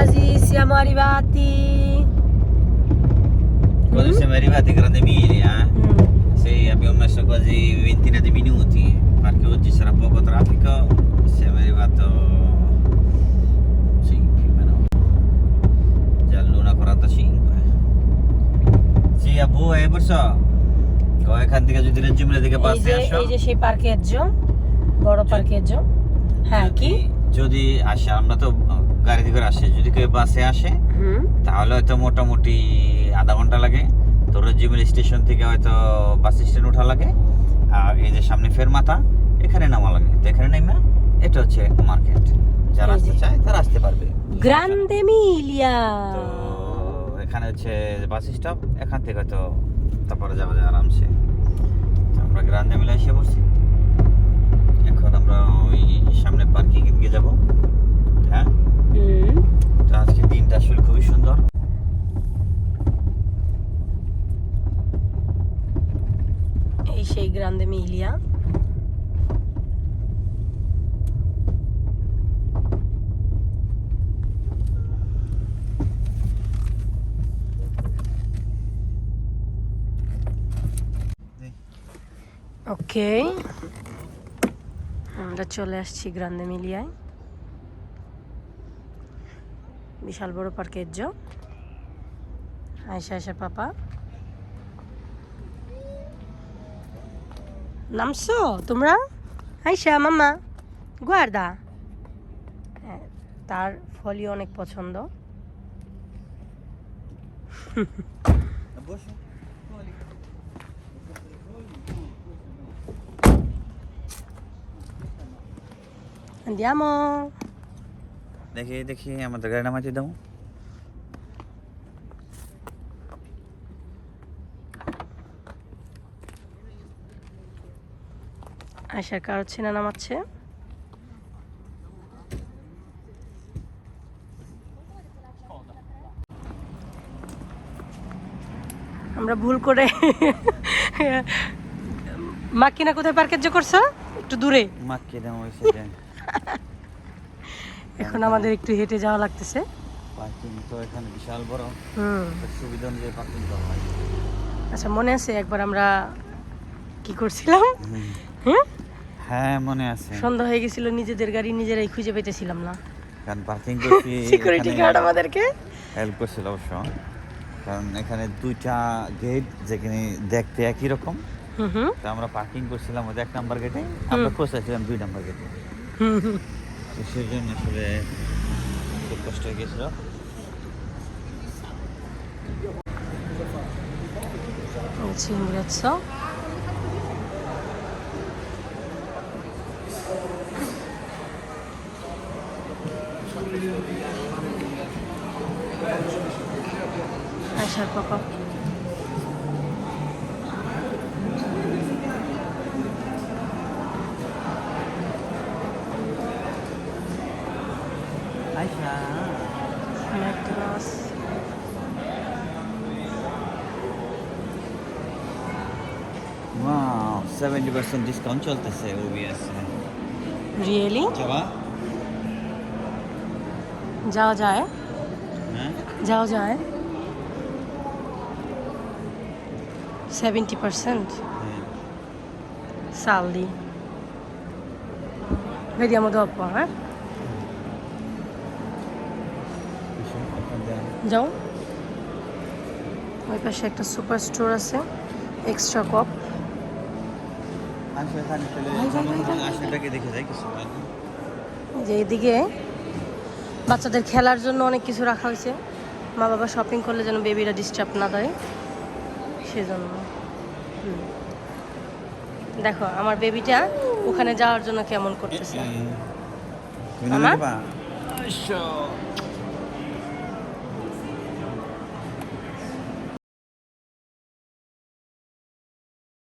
quasi siamo arrivati. Quando siamo arrivati a Grande Emilia, sì, abbiamo messo quasi ventina di minuti perché oggi sarà poco traffico. Siamo arrivati, sì, più o meno già all'1:45. Sì, Abu, বলছো এখান থেকে যদি রেঞ্জুমিলা থেকে বাসে আসো, এই যে সেই পার্কেজ্জো, বড় পার্কেজ্জো। হ্যাঁ, কি যদি আসে, আমরা তো গাড়িতে করে আসি, যদি কেউ বাসে আসে তাহলে হয়তো মোটামুটি আধা ঘন্টা লাগে। তো রেঞ্জুমিলা স্টেশন থেকে হয়তো বাস স্ট্যান্ড ওঠা লাগে, আর এই যে সামনে ফেরমাতা, এখানে নামা লাগে। তো এখানে নেমে এটা হচ্ছে মার্কেট, যারা আসতে চায় তারা আসতে পারবে। গ্রান্ডে মিলিয়া। তো এখানে হচ্ছে বাস স্টপ, এখান থেকে হয়তো তারপরে যাওয়া যায় আরামসে। তো আমরা গ্রান্ডে মিলিয়া এসে বসছি। এখন আমরা ওই সামনে পার্কিং এ গিয়ে যাবো। হ্যাঁ, তো আজকে দিনটা আসলে খুবই সুন্দর। এই সেই গ্রান্ডে মিলিয়া। ওকে, আমরা চলে আসছি গ্রান্ডে মিলিয়ায়। বিশাল বড় পার্কেজ্জো। আয়শা পাপা নামছো তোমরা? আয়শা মাম্মা গুয়ার্দা। হ্যাঁ, তার ফলই অনেক পছন্দ। Andiamo. দেখি আমাদের গাড়ি নামাইতে দাও। আয়শার কার হচ্ছে না নামাচ্ছে। আমরা ভুল করে মাকিনা কোথায় পার্কেজ্জো করছো? একটু দূরে। মাকিনা ওই সাইডে। এখন আমাদের একটু হেঁটে যাওয়া লাগতেছে। পার্কিং তো এখানে বিশাল বড়, সুবিধা অনুযায়ী পার্কিং করা হয়। আচ্ছা, মনে আছে একবার আমরা কি করছিলাম? হ্যাঁ, মনে আছে। সন্ধ্যা হয়ে গেছিল, নিজেদের গাড়ি নিজেরাই খুঁজে পেতেছিলাম না। কারণ পার্কিং করছি, সিকিউরিটি গার্ড আমাদেরকে হেল্প করছিল অবশ্য। কারণ এখানে দুইটা গেট যেখানে দেখতে একই রকম। তো আমরা পার্কিং করছিলাম ওদের 1 নাম্বার গেটে, আমরা পৌঁছাছিলাম 2 নাম্বার গেটে। তো সেই জন্য আসলে খুব কষ্ট হয়ে গেছিল। Ci ingresso. Aisha Papa. Ayesha McDonald's. Wow, 70% discount চলতেছে OBS এ। Really? যাবা? যাওয়া যায়? হ্যাঁ, যাওয়া যায়। 70%. Saldi. Vediamo dopo, eh? যাও। ওই পাশে একটা সুপার স্টোর আছে, এক্সট্রা কপ। আশাটাকে দেখে যাই কিছু। যে এদিকে বাচ্চাদের খেলার জন্য অনেক কিছু রাখা হয়েছে। মা বাবা শপিং করলে যেন বেবিরা ডিস্টার্ব না দেয়, সেজন্য। দেখো আমার বেবিটা ওখানে যাওয়ার জন্য কেমন করতেছে।